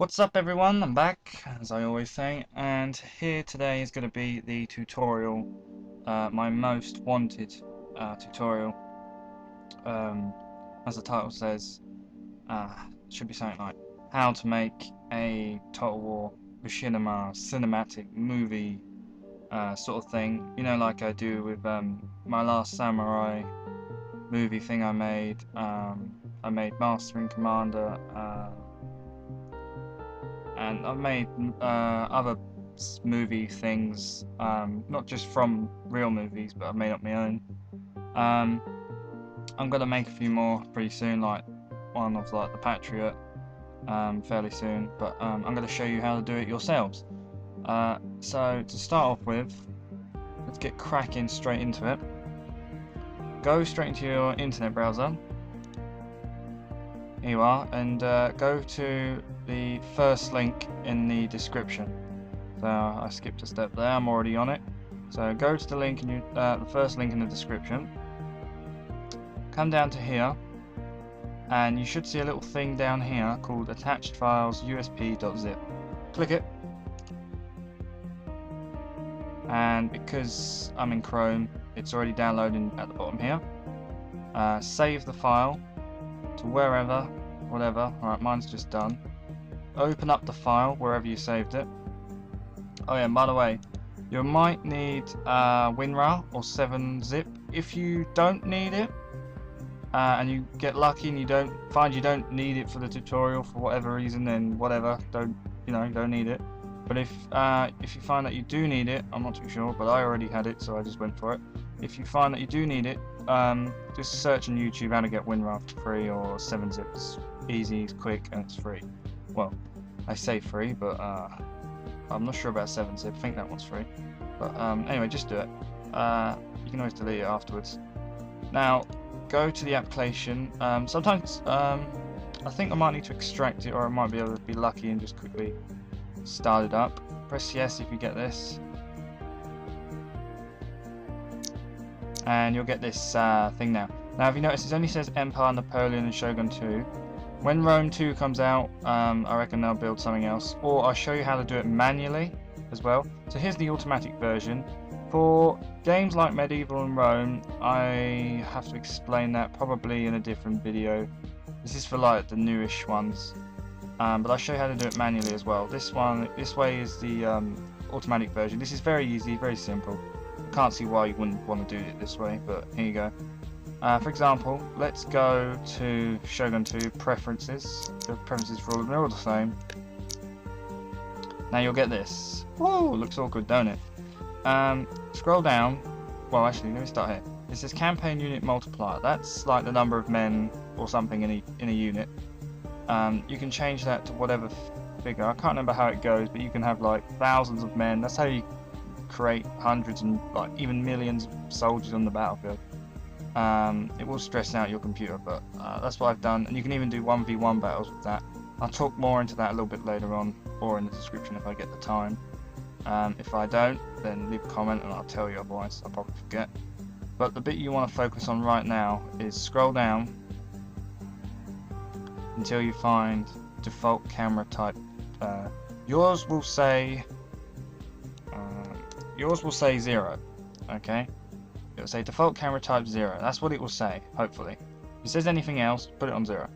What's up everyone, I'm back, as I always say, and here today is going to be the tutorial, my most wanted tutorial. As the title says, it should be something like how to make a Total War Machinima cinematic movie sort of thing, you know, like I do with my last Samurai movie thing I made. I made Master and Commander, and I've made other movie things, not just from real movies, but I've made up my own. I'm gonna make a few more pretty soon, like one of like the Patriot, fairly soon. But I'm gonna show you how to do it yourselves. So to start off with, let's get cracking straight into it. Go straight into your internet browser. Here you are, and go to the first link in the description. So I skipped a step there, I'm already on it. So go to the link in the first link in the description. Come down to here, and you should see a little thing down here called attached files usp.zip. Click it, and because I'm in Chrome, it's already downloading at the bottom here. Save the file to wherever, whatever. Alright, mine's just done. Open up the file wherever you saved it. Oh yeah, and by the way, you might need WinRAR or 7-zip. If you don't need it, and you get lucky and you don't need it for the tutorial for whatever reason, then whatever, don't need it. But if you find that you do need it, I'm not too sure, but I already had it, so I just went for it. If you find that you do need it, just search on YouTube how to get WinRAR for free or 7-zip. It's easy, it's quick, and it's free. Well, I say free, but I'm not sure about 7-zip. I think that one's free. But anyway, just do it. You can always delete it afterwards. Now, go to the application. Sometimes I think I might need to extract it, or I might be able to be lucky and just quickly start it up. Press yes if you get this, and you'll get this thing now. Now, if you notice, it only says Empire, Napoleon, and Shogun 2. When Rome 2 comes out, I reckon they'll build something else, or I'll show you how to do it manually as well. So here's the automatic version. For games like Medieval and Rome, I have to explain that probably in a different video. This is for like the newish ones, but I'll show you how to do it manually as well. This way is the automatic version. This is very easy, very simple. Can't see why you wouldn't want to do it this way, but here you go. For example, let's go to Shogun 2 preferences. The preferences for all of them are all the same. Now you'll get this. Whoa, looks all good, don't it? Scroll down. Well, actually, let me start here. It says campaign unit multiplier. That's like the number of men or something in a unit. You can change that to whatever figure. I can't remember how it goes, but you can have like thousands of men. That's how you create hundreds and like even millions of soldiers on the battlefield. It will stress out your computer, but that's what I've done, and you can even do 1v1 battles with that. I'll talk more into that a little bit later on, or in the description if I get the time. If I don't, then leave a comment and I'll tell you, otherwise I'll probably forget. But the bit you want to focus on right now is scroll down until you find default camera type. Yours will say 0, okay? It will say default camera type 0. That's what it will say, hopefully. If it says anything else, put it on 0.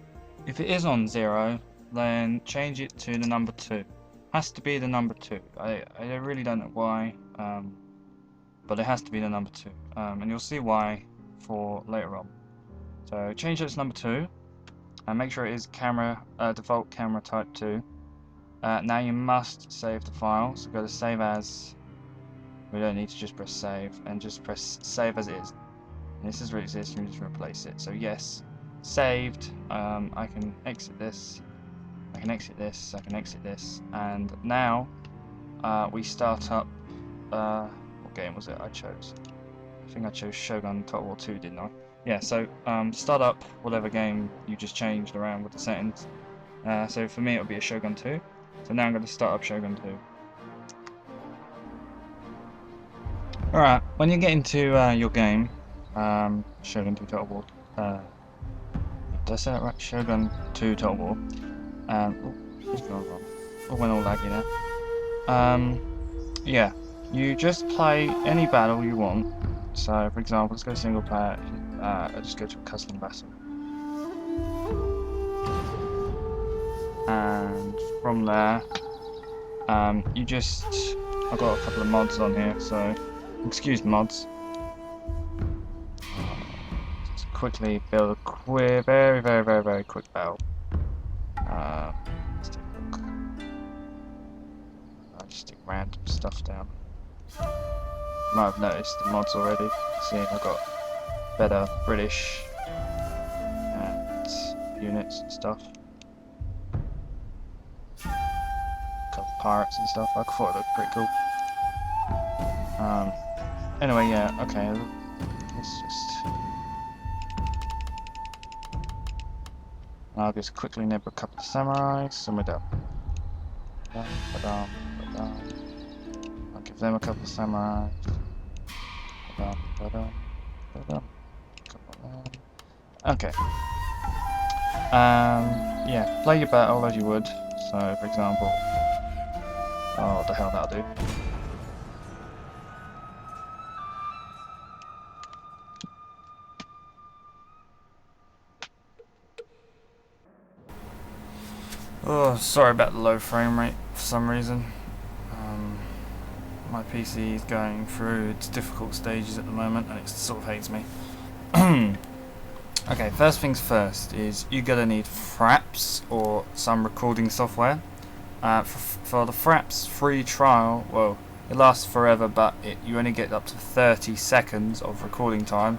If it is on 0, then change it to the number 2. Has to be the number 2. I really don't know why, but it has to be the number 2. And you'll see why for later on. So change it to number 2, and make sure it is default camera type 2. Now you must save the file, so go to save as. We don't need to just press save, and just press save as is. And this is where it exists, you can just replace it. So yes, saved. I can exit this. I can exit this. I can exit this. And now we start up. What game was it I chose? I think I chose Shogun Total War 2, didn't I? Yeah. So start up whatever game you just changed around with the settings. So for me, it would be a Shogun 2. So now I'm going to start up Shogun 2. Alright, when you get into your game, Shogun 2 Total War, did I say that right? Shogun 2 Total War, what's going on? went all laggy now. Yeah, you just play any battle you want. So, for example, let's go single player. I'll just go to a custom battle. And from there, you just... I've got a couple of mods on here, so excuse the mods. Just quickly build a very quick battle. Let's take a look. I'll just stick random stuff down. You might have noticed the mods already. Seeing I've got better British and units and stuff. A couple of pirates and stuff. I thought it looked pretty cool. Anyway, yeah, okay. I'll just quickly nib a couple of samurais and we're done. I'll give them a couple of samurais. Okay. Yeah, play your battle as you would. So, for example, oh, what the hell that'll do. Oh, sorry about the low frame rate for some reason. My PC is going through its difficult stages at the moment and it sort of hates me. Okay, first things first is you're gonna need Fraps or some recording software. For the Fraps free trial, well, it lasts forever, but you only get up to 30 seconds of recording time.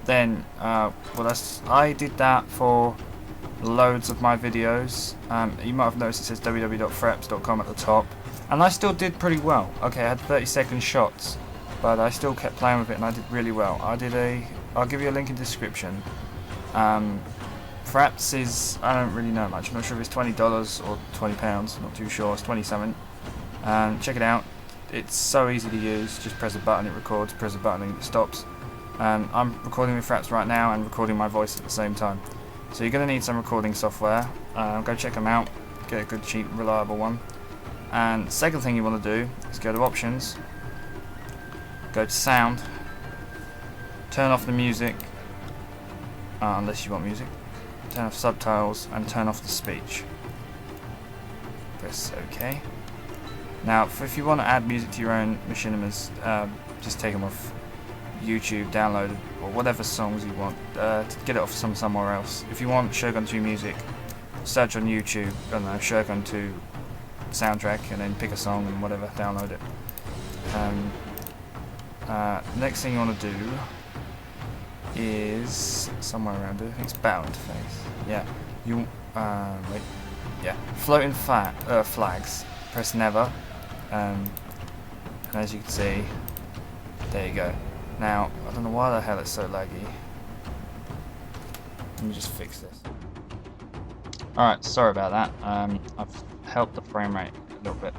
Then, I did that for loads of my videos. You might have noticed it says www.fraps.com at the top, and I still did pretty well. Okay, I had 30-second shots, but I still kept playing with it and I did really well. I'll give you a link in the description. Fraps is, I don't really know much. I'm not sure if it's $20 or £20, not too sure. It's 20 something. Check it out. It's so easy to use. Just press a button, it records. Press a button and it stops. I'm recording with Fraps right now and recording my voice at the same time. So you're going to need some recording software. Go check them out. Get a good, cheap, reliable one. And the second thing you want to do is go to Options, go to Sound, turn off the music, unless you want music, turn off subtitles, and turn off the speech. Press OK. Now, if you want to add music to your own Machinimas, just take them off YouTube, download it, or whatever songs you want, to get it off somewhere else. If you want Shogun 2 music, search on YouTube, I don't know, Shogun 2 soundtrack, and then pick a song and whatever, download it. Next thing you want to do is somewhere around here. I think it's battle interface. Yeah, wait. Yeah, floating flags. Press never, and as you can see, there you go. Now, I don't know why the hell it's so laggy. Let me just fix this. Alright, sorry about that. I've helped the frame rate a little bit.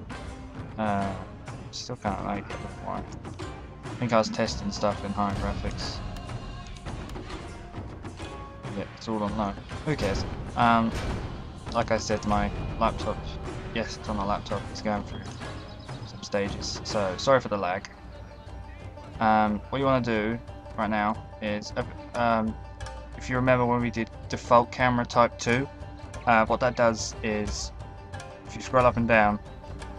Still kind of laggy before. I think I was testing stuff in high graphics. Yeah, it's all on low. Who cares? Like I said, my laptop, yes, it's on my laptop, it's going through some stages. So, sorry for the lag. What you want to do right now is, if you remember when we did default camera type 2, what that does is, if you scroll up and down,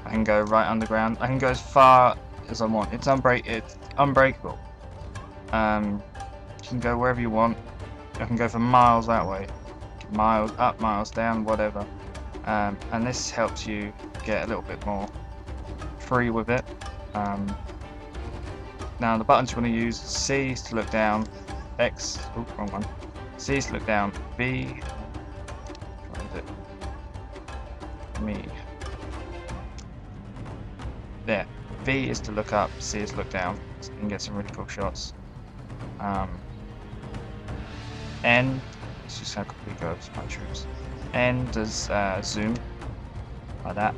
I can go right underground. I can go as far as I want. It's unbreakable. You can go wherever you want. I can go for miles that way, miles up, miles down, whatever. And this helps you get a little bit more free with it. Now the buttons you want to use, C is to look down, X, oh, wrong one. C is to look down, B, what is it? Me. There. V is to look up, C is to look down. So you can get some really cool shots. N, let's just how quickly it goes, my troops. N does zoom, like that.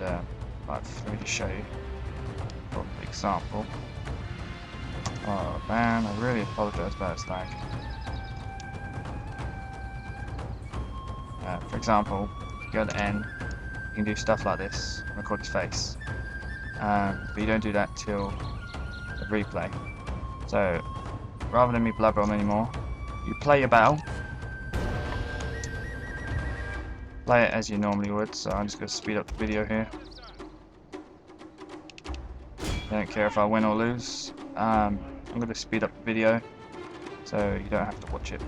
And, let me just show you. For example. Oh man, I really apologize about this lag. For example, if you go to N, can do stuff like this, record his face. But you don't do that till the replay. So rather than me blabber on anymore, you play your battle. Play it as you normally would, so I'm just going to speed up the video here. I don't care if I win or lose. I'm going to speed up the video so you don't have to watch it.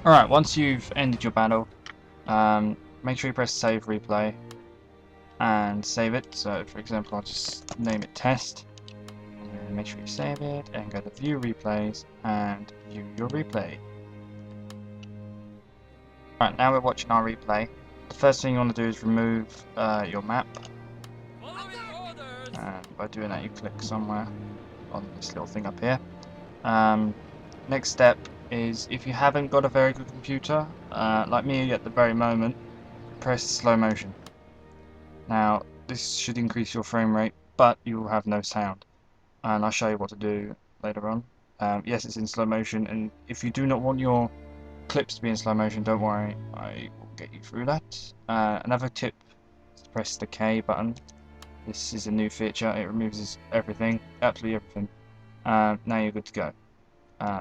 Alright, once you've ended your battle, make sure you press save replay and save it. So for example, I'll just name it test. And make sure you save it and go to view replays and view your replay. Alright, now we're watching our replay. The first thing you want to do is remove your map. And by doing that you click somewhere on this little thing up here. Next step is, if you haven't got a very good computer, like me at the very moment, press slow motion. Now this should increase your frame rate, but you will have no sound, and I'll show you what to do later on. Yes, it's in slow motion, and if you do not want your clips to be in slow motion, don't worry, I will get you through that. Another tip is to press the K button. This is a new feature, it removes everything, absolutely everything. Now you're good to go.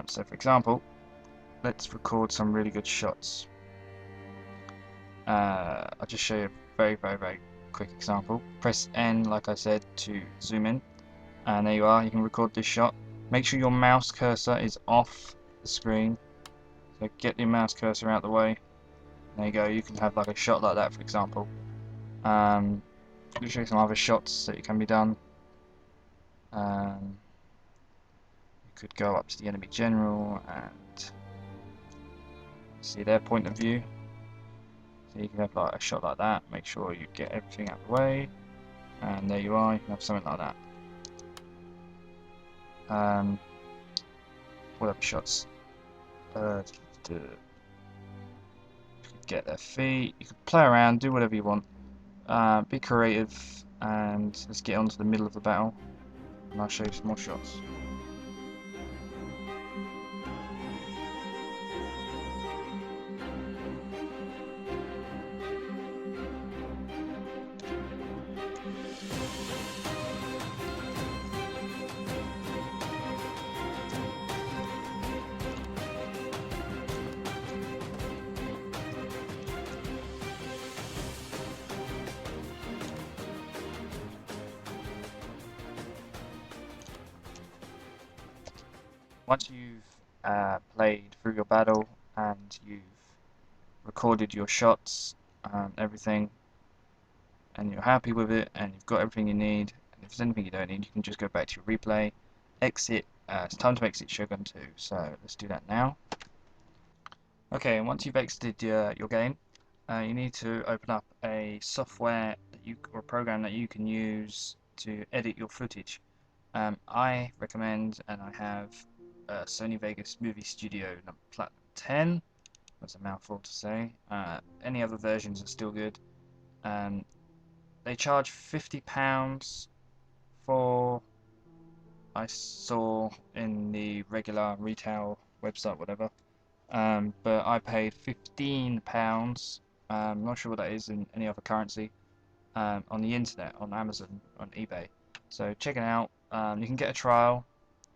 So for example, let's record some really good shots. I'll just show you a very quick example. Press N, like I said, to zoom in, and there you are. You can record this shot. Make sure your mouse cursor is off the screen, so get your mouse cursor out the way. There you go. You can have like a shot like that, for example. I'll show you some other shots that can be done. You could go up to the enemy general and see their point of view. So you can have like a shot like that. Make sure you get everything out of the way, and there you are. You can have something like that. Whatever shots. You could get their feet. You could play around, do whatever you want. Be creative, and let's get on to the middle of the battle, and I'll show you some more shots. Once you've played through your battle and you've recorded your shots and everything, and you're happy with it, and you've got everything you need, and if there's anything you don't need, you can just go back to your replay, exit. It's time to exit Shogun 2, so let's do that now. Okay, and once you've exited your game, you need to open up a software that or a program that you can use to edit your footage. I recommend, and I have, Sony Vegas Movie Studio Platinum 10. That's a mouthful to say. Any other versions are still good. They charge £50 for, I saw in the regular retail website, whatever. But I paid £15. Not sure what that is in any other currency. On the internet, on Amazon, on eBay. So check it out. You can get a trial,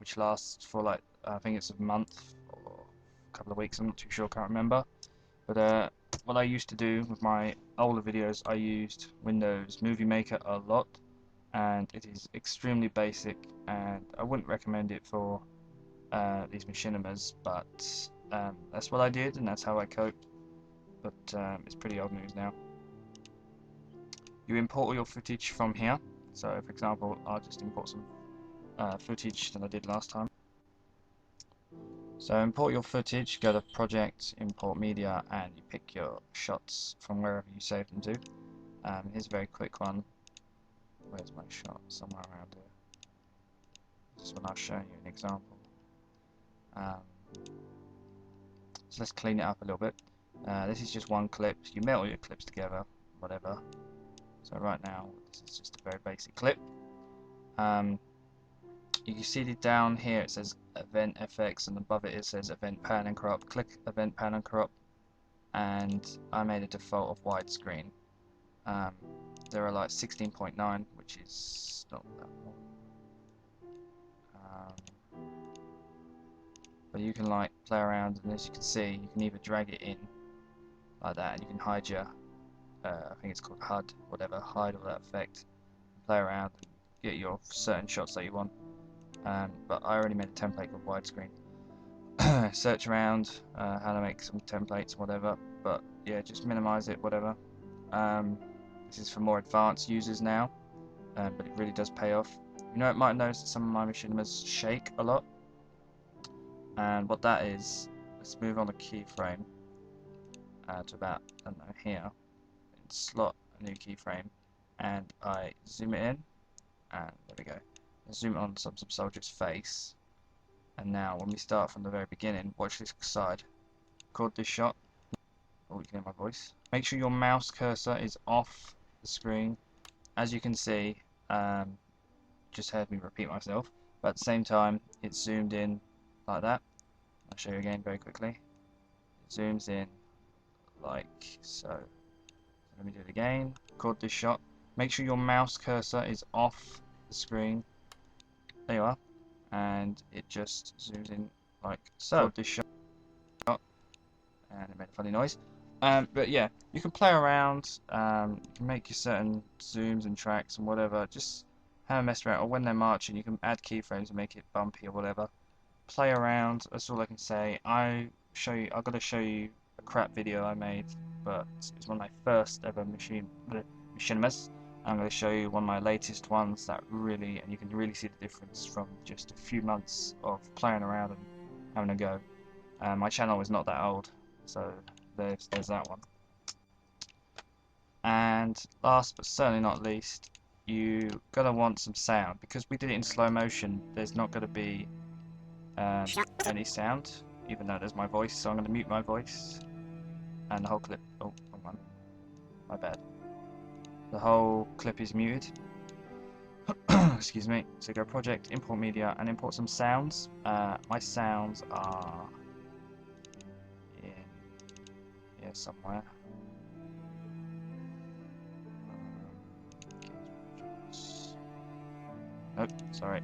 which lasts for like, I think it's a month or a couple of weeks. I'm not too sure, can't remember. But what I used to do with my older videos, I used Windows Movie Maker a lot, and it is extremely basic, and I wouldn't recommend it for these machinimas, but that's what I did, and that's how I coped. But it's pretty old news now. You import all your footage from here. So, for example, I'll just import some footage that I did last time. So import your footage, go to Project, Import Media, and you pick your shots from wherever you saved them to. Here's a very quick one. Where's my shot? Somewhere around here. This is when I'll show you an example. So let's clean it up a little bit. This is just one clip. You melt all your clips together, whatever. So right now, this is just a very basic clip. You can see it down here, it says Event FX, and above it says Event Pan and Crop. Click Event Pan and Crop, and I made a default of widescreen. There are like 16.9, which is not that one. But you can like play around, and as you can see, you can either drag it in like that, and you can hide your, I think it's called HUD, whatever, hide all that effect, play around, and get your certain shots that you want. But I already made a template called widescreen. Search around how to make some templates, whatever. But yeah, just minimize it, whatever. This is for more advanced users now, but it really does pay off. You know, it might notice that some of my machinimas shake a lot, and what that is, let's move on the keyframe to about, I don't know, here, and slot a new keyframe, and I zoom it in, and there we go. Zoom on some soldier's face, and now when we start from the very beginning, watch this side. Record this shot. Oh, you can hear my voice. Make sure your mouse cursor is off the screen. As you can see, just heard me repeat myself, but at the same time, it's zoomed in like that. I'll show you again very quickly. It zooms in like so. Let me do it again. Record this shot. Make sure your mouse cursor is off the screen. There you are, and it just zooms in like so. This shot, and it made a funny noise. But yeah, you can play around. You can make your certain zooms and tracks and whatever. Just have a mess around, or when they're marching, you can add keyframes and make it bumpy or whatever. Play around. That's all I can say. I've got to show you a crap video I made, but it's one of my first ever machinimas. I'm going to show you one of my latest ones that really, and you can really see the difference from just a few months of playing around and having a go. My channel is not that old, so there's that one. And last but certainly not least, you're going to want some sound. Because we did it in slow motion, there's not going to be any sound, even though there's my voice, so I'm going to mute my voice. And the whole clip, oh, wrong one, my bad. The whole clip is muted. Excuse me. So go Project, Import Media, and import some sounds. My sounds are in here somewhere. Nope, sorry.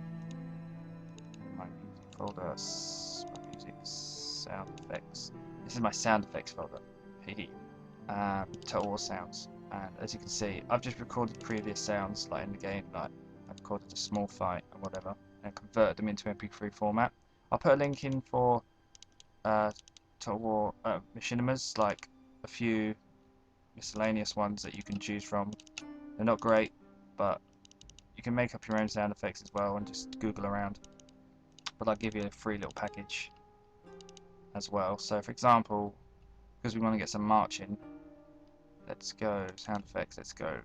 My music folder, my music, sound effects. This is my sound effects folder. Hehe. Total War sounds. And as you can see, I've just recorded previous sounds, like in the game, like I've recorded a small fight and whatever, and converted them into MP3 format. I'll put a link in for Total War machinimas, like a few miscellaneous ones that you can choose from. They're not great, but you can make up your own sound effects as well and just Google around. But I'll give you a free little package as well. So for example, because we want to get some marching, let's go sound effects, let's go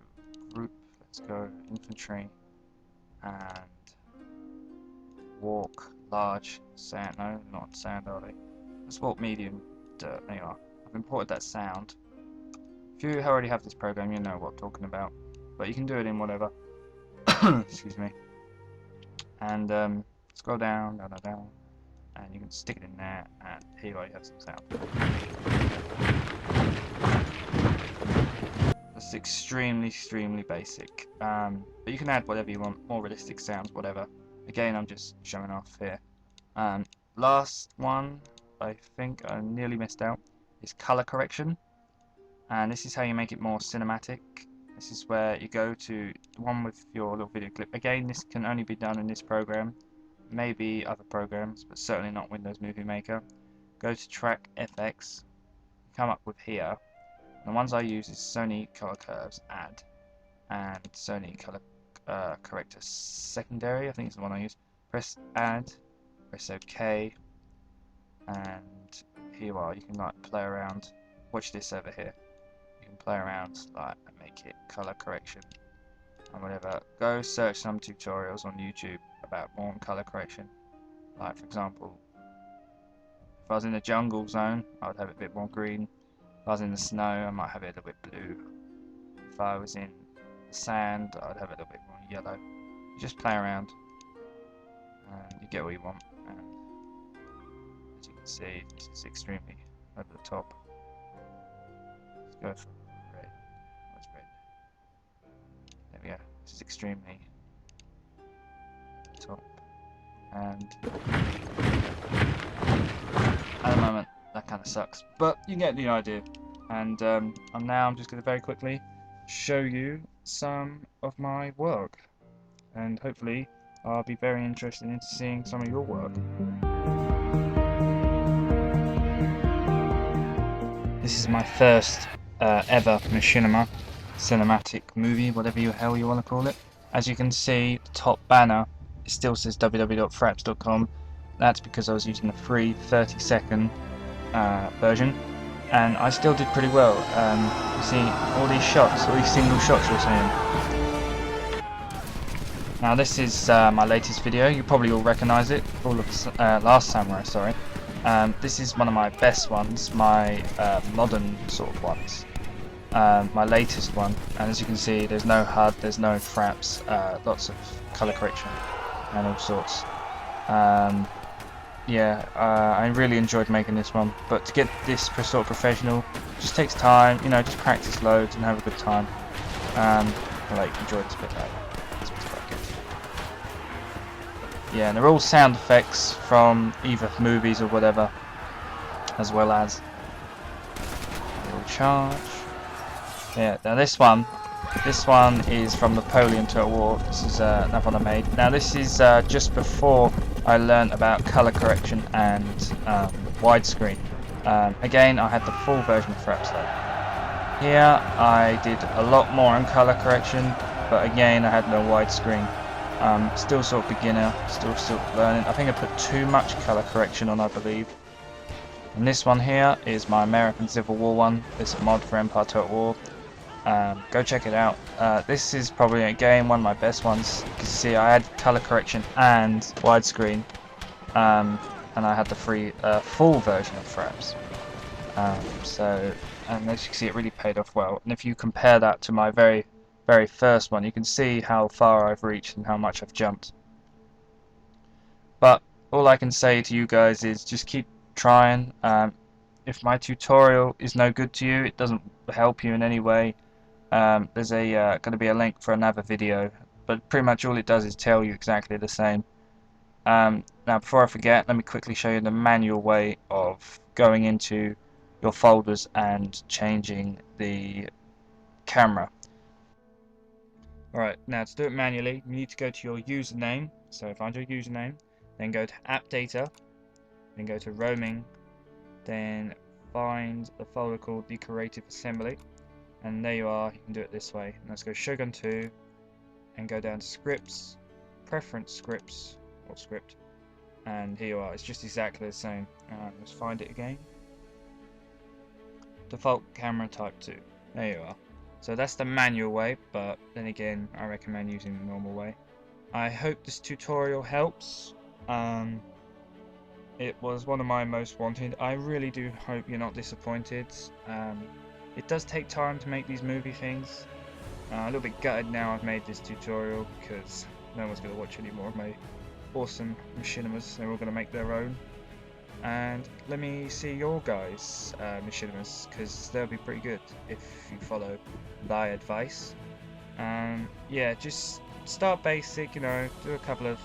group, let's go infantry, and walk large sand, no, not sand are they? Let's walk medium dirt, there you are. I've imported that sound. If you already have this program, you know what I'm talking about, but you can do it in whatever. Excuse me. And scroll down, down, down, down, and you can stick it in there, and here you have some sound. It's extremely basic, but you can add whatever you want, more realistic sounds, whatever. Again, I'm just showing off here. Last one, I think I nearly missed out, is color correction. And this is how you make it more cinematic. This is where you go to the one with your little video clip. Again, this can only be done in this program, maybe other programs, but certainly not Windows Movie Maker. Go to Track FX, come up with here. The ones I use is Sony Color Curves Add and Sony Color Corrector Secondary, I think is the one I use. Press Add, press OK, and here you are. You can like play around. Watch this over here. You can play around like and make it color correction and whatever. Go search some tutorials on YouTube about more on color correction. Like for example, if I was in the jungle zone, I would have it a bit more green. If I was in the snow, I might have it a little bit blue. If I was in the sand, I'd have it a little bit more yellow. You just play around and you get what you want. And as you can see, this is extremely over the top. Let's go for red. What's red? There we go. This is extremely top. And at the moment, that kind of sucks, but you get the idea. And I'm just going to very quickly show you some of my work, and hopefully I'll be very interested in seeing some of your work. This is my first ever Machinima cinematic movie, whatever the hell you want to call it. As you can see, the top banner, it still says www.fraps.com. That's because I was using the free 30-second version, and I still did pretty well. You see all these shots, all these single shots you're seeing. Now this is my latest video. You probably all recognise it. All of Last Samurai, sorry. This is one of my best ones, my modern sort of ones. My latest one, and as you can see, there's no HUD, there's no fraps, lots of colour correction and all sorts. Yeah, I really enjoyed making this one, but to get this sort of professional just takes time, you know, just practice loads and have a good time. Like, enjoy this bit later. This bit's quite good. Yeah, and they're all sound effects from either movies or whatever, as well as charge. Yeah, now this one is from Napoleon Total War. This is another one I made. Now this is just before I learned about color correction and widescreen. Again, I had the full version of fraps though. Here I did a lot more on color correction, but again I had no widescreen. Still sort of beginner, still learning. I think I put too much color correction on, I believe. And this one here is my American Civil War one. It's a mod for Empire Total War. Go check it out. This is probably again one of my best ones. You can see I had color correction and widescreen, and I had the free full version of fraps. And as you can see, it really paid off well. And if you compare that to my very first one, you can see how far I've reached and how much I've jumped. But all I can say to you guys is just keep trying. If my tutorial is no good to you, it doesn't help you in any way, there's going to be a link for another video, but pretty much all it does is tell you exactly the same. Now before I forget, let me quickly show you the manual way of going into your folders and changing the camera. Alright, now to do it manually, you need to go to your username. So find your username, then go to App Data, then go to Roaming, then find the folder called the Creative Assembly, and there you are. You can do it this way. And let's go Shogun 2 and go down to Scripts, Preference Scripts, or Script, and here you are. It's just exactly the same. Let's find it again. Default camera type 2. There you are. So that's the manual way, but then again I recommend using the normal way. I hope this tutorial helps. It was one of my most wanted. I really do hope you're not disappointed. It does take time to make these movie things. A little bit gutted now I've made this tutorial because no one's going to watch any more of my awesome machinimas. They're all going to make their own. And let me see your guys' machinimas, because they'll be pretty good if you follow my advice. Yeah, just start basic, you know, do a couple of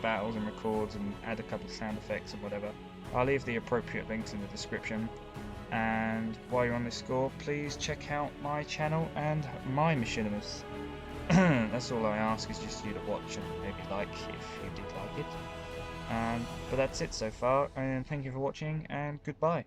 battles and records and add a couple of sound effects and whatever, I'll leave the appropriate links in the description. And while you're on this score, please check out my channel and my Machinimas. That's all I ask, is just you to watch and maybe like if you did like it. But that's it so far, and thank you for watching, and goodbye.